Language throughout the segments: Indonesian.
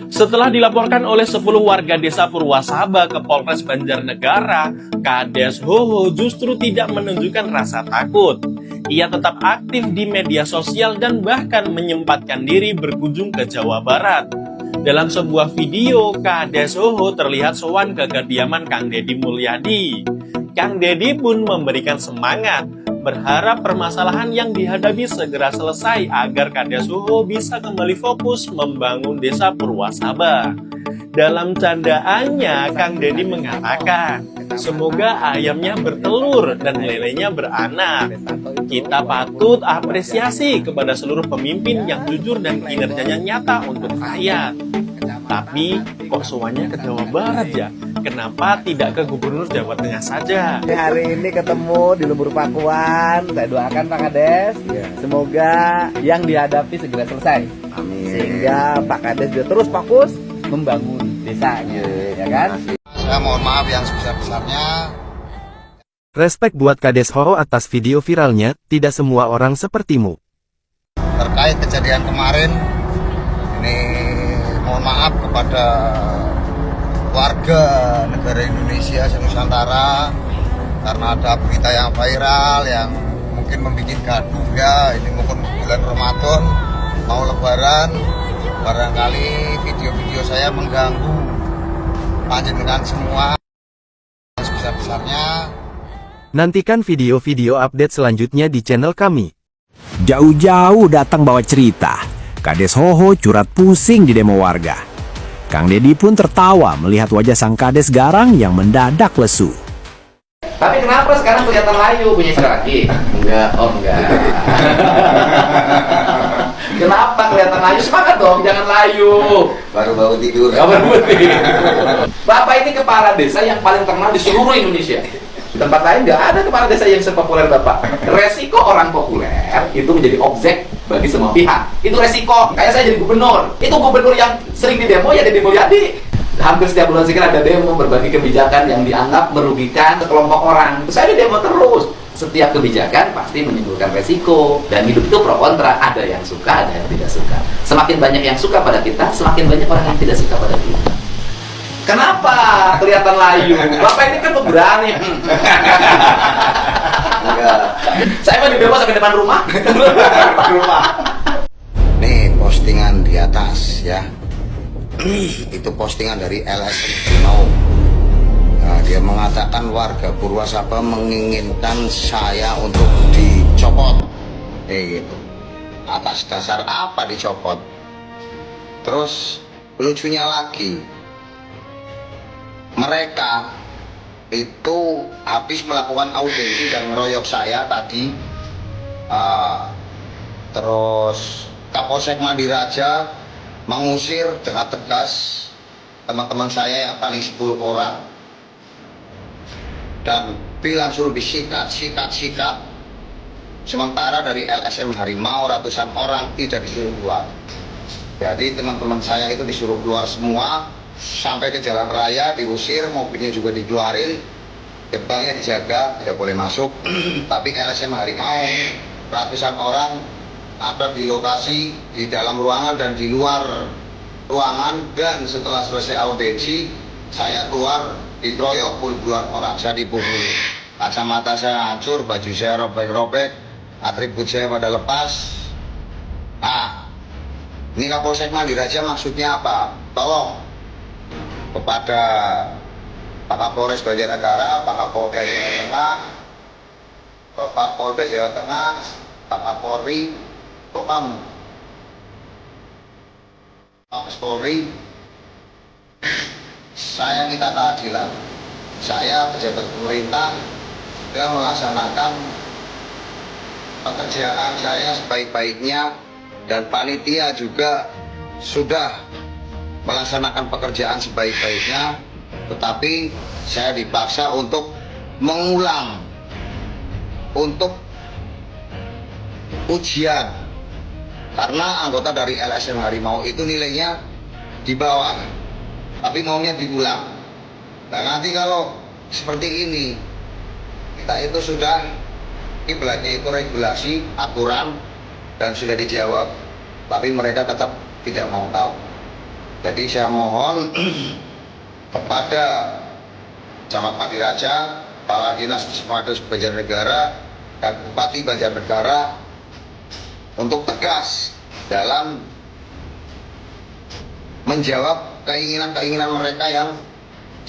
Setelah dilaporkan oleh 10 warga desa Purwasaba ke Polres Banjarnegara, Kades Hoho justru tidak menunjukkan rasa takut. Ia tetap aktif di media sosial dan bahkan menyempatkan diri berkunjung ke Jawa Barat. Dalam sebuah video, Kades Hoho terlihat sowan ke kediaman Kang Deddy Mulyadi. Kang Deddy pun memberikan semangat, berharap permasalahan yang dihadapi segera selesai agar Kades Hoho bisa kembali fokus membangun desa Purwasaba. Dalam candaannya, Kang Deddy mengatakan, semoga ayamnya bertelur dan lelenya beranak. Kita patut apresiasi kepada seluruh pemimpin yang jujur dan kinerjanya nyata untuk rakyat. Tapi kok semuanya ke Jawa Barat ya? Kenapa tidak ke Gubernur Jawa Tengah saja? Hari ini ketemu di Lumbur Pakuan. Saya doakan Pak Kades, semoga yang dihadapi segera selesai. Amin. Sehingga Pak Kades juga terus fokus membangun desanya, ya kan? Saya mohon maaf yang sebesar-besarnya. Respek buat Kades Hoho atas video viralnya, tidak semua orang sepertimu. Terkait kejadian kemarin, ini mohon maaf kepada warga negara Indonesia Nusantara karena ada berita yang viral yang mungkin membuat gaduh ya. Ini mungkin bulan Ramadan mau Lebaran, barangkali video-video saya mengganggu panjenengan semua. Sebesar-besarnya. Nantikan video-video update selanjutnya di channel kami. Jauh-jauh datang bawa cerita. Kades Hoho curhat pusing di demo warga. Kang Deddy pun tertawa melihat wajah sang Kades garang yang mendadak lesu. Tapi kenapa sekarang kelihatan layu? Punya istri lagi? Enggak, oh enggak. Kenapa kelihatan layu? Semangat dong, jangan layu. Baru tidur. Bapak ini kepala desa yang paling terkenal di seluruh Indonesia. Di tempat lain nggak ada kepala desa yang sepopuler Bapak. Resiko orang populer itu menjadi objek bagi semua pihak. Itu resiko. Kayak saya jadi gubernur. Itu gubernur yang sering di demo ya Deddy Mulyadi. Hampir setiap bulan sekali ada demo berbagai kebijakan yang dianggap merugikan sekelompok orang. Saya di demo terus. Setiap kebijakan pasti menimbulkan resiko. Dan hidup itu pro kontra. Ada yang suka, ada yang tidak suka. Semakin banyak yang suka pada kita, semakin banyak orang yang tidak suka pada kita. Kenapa kelihatan layu? Bapak ini kan berani. Saya mah di demo sampai depan rumah. Nih postingan di atas ya. Itu postingan dari LSM Harimau. Nah, dia mengatakan warga Purwasaba menginginkan saya untuk dicopot. Gitu. Atas dasar apa dicopot? Terus lucunya lagi, mereka itu habis melakukan audiensi dan ngeroyok saya tadi. Terus Kapolsek Mandiraja mengusir dengan tegas teman-teman saya yang paling 10 orang dan bilang suruh disikat. Sementara dari LSM Harimau ratusan orang tidak disuruh keluar. Jadi teman-teman saya itu disuruh keluar semua sampai ke jalan raya, diusir, mobilnya juga dikeluarin, gerbangnya dijaga, tidak boleh masuk. Tapi LSM Harimau ratusan orang ada di lokasi, di dalam ruangan dan di luar ruangan. Dan setelah selesai audiensi, saya keluar, dikeroyok puluhan orang. Saya dipukul, kacamata saya hancur, baju saya robek-robek, atribut saya pada lepas. Nah, ini Kapolsek Mandiraja maksudnya apa? Tolong kepada Pak Kapolres Banjarnegara, Pak Kapolda Jawa Tengah, Pak Polda Jawa Tengah, Pak Kapolri, Pak Polri, saya minta keadilan. Saya pejabat pemerintah sudah melaksanakan pekerjaan saya sebaik-baiknya dan panitia juga sudah melaksanakan pekerjaan sebaik-baiknya, tetapi saya dipaksa untuk mengulang untuk ujian karena anggota dari LSM Harimau itu nilainya di bawah, tapi maunya diulang. Nah, nanti kalau seperti ini, kita itu sudah ibaratnya itu regulasi, aturan dan sudah dijawab, tapi mereka tetap tidak mau tahu. Jadi saya mohon kepada Camat Mandiraja, Kepala Dinas Kesehatan Banjarnegara, dan Bupati Banjarnegara untuk tegas dalam menjawab keinginan-keinginan mereka yang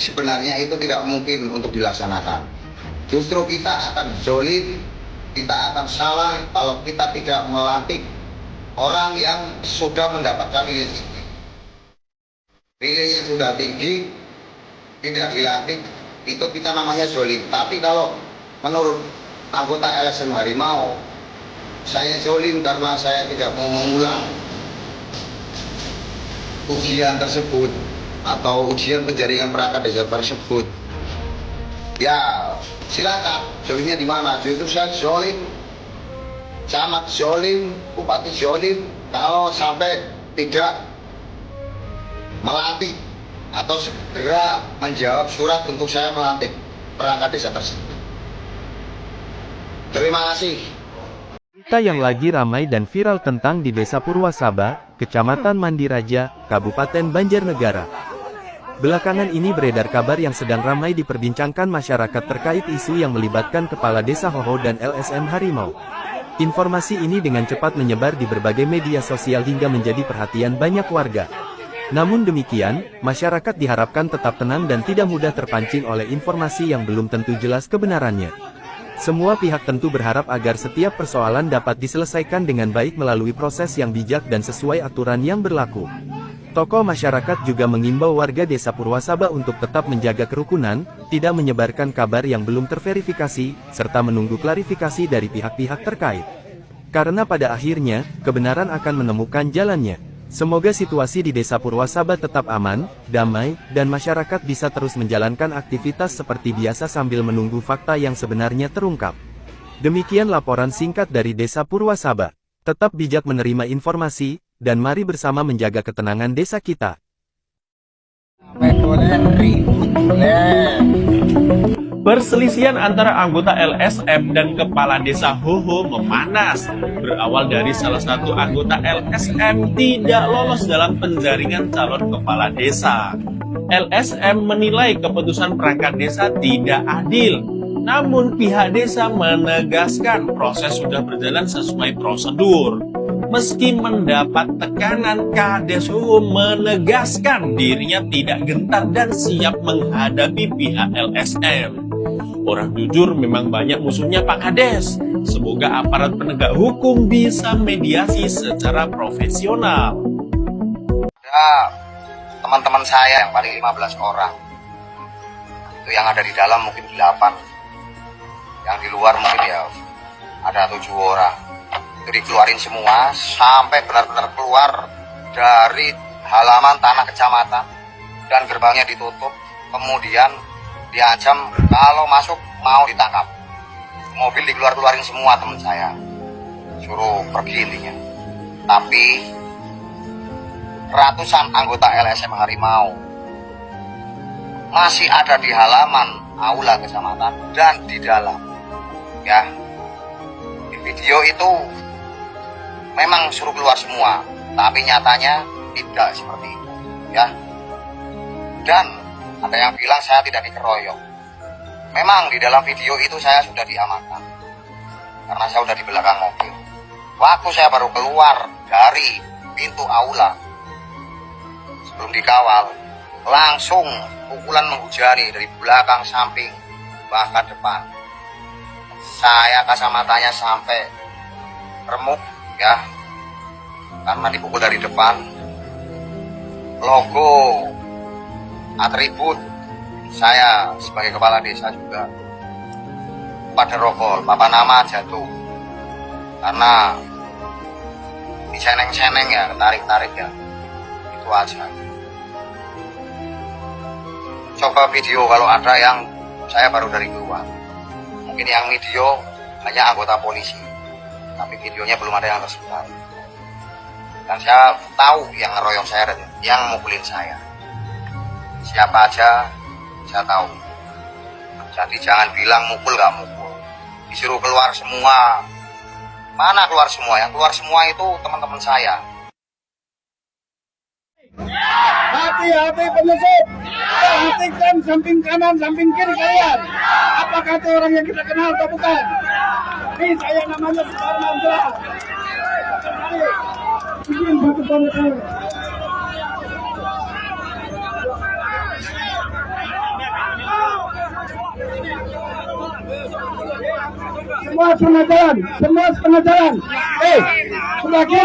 sebenarnya itu tidak mungkin untuk dilaksanakan. Justru kita akan zolim, kita akan salah kalau kita tidak melantik orang yang sudah mendapatkan nilai tinggi. Nilai yang sudah tinggi tidak dilantik, itu kita namanya zolim. Tapi kalau menurut anggota LSM Harimau, saya zolim karena saya tidak mau mengulang ujian tersebut atau ujian penjaringan perangkat desa tersebut. Ya silakan, zolimnya di mana? Justru saya zolim, camat zolim, bupati zolim kalau sampai tidak melantik atau segera menjawab surat untuk saya melantik perangkat desa tersebut. Terima kasih. Berita yang lagi ramai dan viral tentang di Desa Purwasaba, Kecamatan Mandiraja, Kabupaten Banjarnegara. Belakangan ini beredar kabar yang sedang ramai diperbincangkan masyarakat terkait isu yang melibatkan Kepala Desa Hoho dan LSM Harimau. Informasi ini dengan cepat menyebar di berbagai media sosial hingga menjadi perhatian banyak warga. Namun demikian, masyarakat diharapkan tetap tenang dan tidak mudah terpancing oleh informasi yang belum tentu jelas kebenarannya. Semua pihak tentu berharap agar setiap persoalan dapat diselesaikan dengan baik melalui proses yang bijak dan sesuai aturan yang berlaku. Tokoh masyarakat juga mengimbau warga Desa Purwasaba untuk tetap menjaga kerukunan, tidak menyebarkan kabar yang belum terverifikasi, serta menunggu klarifikasi dari pihak-pihak terkait. Karena pada akhirnya, kebenaran akan menemukan jalannya. Semoga situasi di Desa Purwasaba tetap aman, damai, dan masyarakat bisa terus menjalankan aktivitas seperti biasa sambil menunggu fakta yang sebenarnya terungkap. Demikian laporan singkat dari Desa Purwasaba. Tetap bijak menerima informasi, dan mari bersama menjaga ketenangan desa kita. Perselisihan antara anggota LSM dan Kepala Desa Hoho memanas. Berawal dari salah satu anggota LSM tidak lolos dalam penjaringan calon kepala desa. LSM menilai keputusan perangkat desa tidak adil. Namun pihak desa menegaskan proses sudah berjalan sesuai prosedur. Meski mendapat tekanan, Kades Hoho menegaskan dirinya tidak gentar dan siap menghadapi pihak LSM. Orang jujur memang banyak musuhnya Pak Kades. Semoga aparat penegak hukum bisa mediasi secara profesional. Ya, teman-teman saya yang paling 15 orang. Itu yang ada di dalam mungkin 8. Yang di luar mungkin ya ada 7 orang. Itu dikeluarin semua sampai benar-benar keluar dari halaman tanah kecamatan dan gerbangnya ditutup. Kemudian diancam kalau masuk mau ditangkap. Mobil dikeluarin semua teman saya, suruh pergi intinya. Tapi ratusan anggota LSM Harimau masih ada di halaman aula kecamatan dan di dalam. Ya, di video itu memang suruh keluar semua, tapi nyatanya tidak seperti itu, ya. Dan ada yang bilang saya tidak dikeroyok. Memang di dalam video itu saya sudah diamankan, karena saya sudah di belakang mobil. Waktu saya baru keluar dari pintu aula, sebelum dikawal, langsung pukulan menghujani dari belakang, samping, bahkan depan. Saya kacamatanya sampai remuk, ya, karena dipukul dari depan. Logo, atribut saya sebagai kepala desa juga pada rokol, papan nama jatuh karena diseneng-seneng ya, tarik-tarik ya, itu aja. Coba video kalau ada yang saya baru dari keluar, mungkin yang video hanya anggota polisi, tapi videonya belum ada yang tersebar. Dan saya tahu yang ngeroyok saya dan yang mukulin saya. Siapa aja saya tahu. Jadi jangan bilang mukul gak mukul. Disuruh keluar semua Mana keluar semua? Yang keluar semua itu teman-teman saya. Hati-hati penyusup. Perhatikan samping kanan, samping kiri kalian. Apakah itu orang yang kita kenal atau bukan? Ini saya namanya Suparman. Izin satu tahun. Semua setengah jalan. Sebelah kiri.